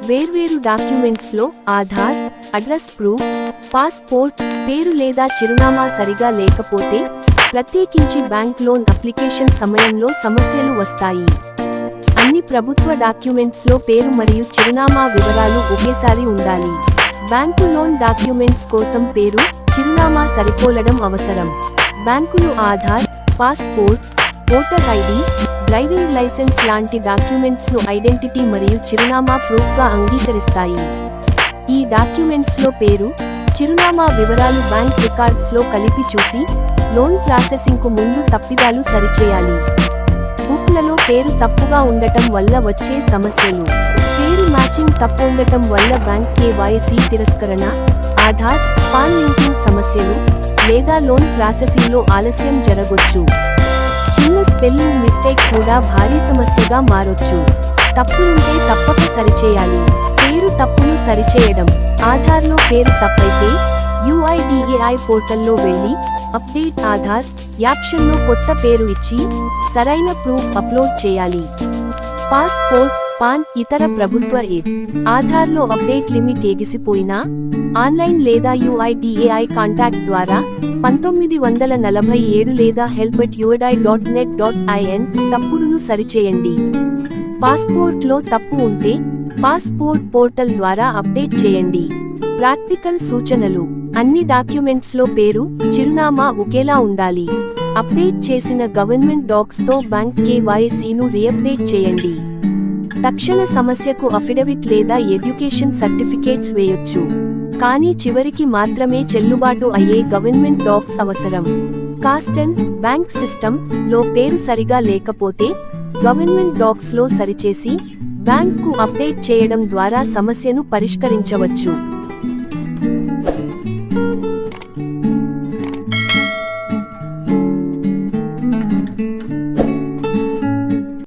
వేర్వేరు డాక్యుమెంట్స్ లో Aadhaar, address proof, passport, పేరు లేదా చిరునామా సరిగా లేకపోతే ప్రత్యేకించి బ్యాంక్ లోన్ అప్లికేషన్ సమయంలో సమస్యలు వస్తాయి. అన్ని ప్రభుత్వ డాక్యుమెంట్స్ లో పేరు మరియు చిరునామా వివరాలు ఒకేసారి ఉండాలి. బ్యాంకు లోన్ డాక్యుమెంట్స్ కోసం పేరు, చిరునామా సరిపోలడం అవసరం. బ్యాంకులు Aadhaar, passport, voter ID, driving licence లాంటి డాక్యుమెంట్స్ ను ఐడెంటిటీ మరియు చిరునామా ప్రూఫ్ గా అంగీకరిస్తాయి. ఈ డాక్యుమెంట్స్ లో పేరు, చిరునామా వివరాలు బ్యాంక్ రికార్డ్స్ లో కలిపి చూసి లోన్ ప్రాసెసింగ్ కు ముందు తప్పిదాలు సరిచేయాలి. బుక్లలో పేరు తప్పుగా ఉండటం వల్ల వచ్చే సమస్యలు: పేరు మ్యాచింగ్ తప్పు ఉండటం వల్ల బ్యాంక్ కేవైసీ తిరస్కరణ, ఆధార్, పాన్ లింకింగ్ సమస్యలు లేదా లోన్ ప్రాసెసింగ్ లో ఆలస్యం జరగొచ్చు. చిన్న స్పెల్లింగ్ మిస్టేక్ కూడా భారీ సమస్యగా మారొచ్చు. తప్పులుంటే తప్పక సరిచేయాలి. పేరు తప్పును సరిచేయడం: ఆధార్లో పేరు తప్పైతే UIDAI పోర్టల్లో వెళ్లి అప్డేట్ ఆధార్ యాప్షన్లో కొత్త పేరు ఇచ్చి సరైన ప్రూఫ్ అప్లోడ్ చేయాలి. పాస్పోర్ట్, పాన్, ఇతర ప్రభుత్వ ఆధార్లో అప్డేట్ లిమిట్ ఎగిసిపోయినా ఆన్లైన్ లేదా UIDAI కాంటాక్ట్ ద్వారా 1947 లేదా help@uidi.net.in తప్పుడును సరిచేయండి. పాస్పోర్ట్లో తప్పు ఉంటే పాస్పోర్ట్ పోర్టల్ ద్వారా అప్డేట్ చేయండి. ప్రాక్టికల్ సూచనలు: అన్ని డాక్యుమెంట్స్ లో పేరు, చిరునామా ఒకేలా ఉండాలి. అప్డేట్ చేసిన గవర్నమెంట్ డాక్స్ తో బ్యాంక్ కేవైసీను రీఅప్డేట్ చేయండి. తక్షణ సమస్యకు అఫిడవిట్ లేదా ఎడ్యుకేషన్ సర్టిఫికేట్స్ వేయొచ్చు, కానీ చివరికి మాత్రమే చెల్లుబాటు అయ్యే గవర్నమెంట్ డాక్స్ అవసరం. కాస్ట్ అండ్ బ్యాంక్ సిస్టమ్ లో పేరు సరిగా లేకపోతే గవర్నమెంట్ డాక్స్ లో సరిచేసి బ్యాంక్ కు అప్డేట్ చేయడం ద్వారా సమస్యను పరిష్కరించవచ్చు.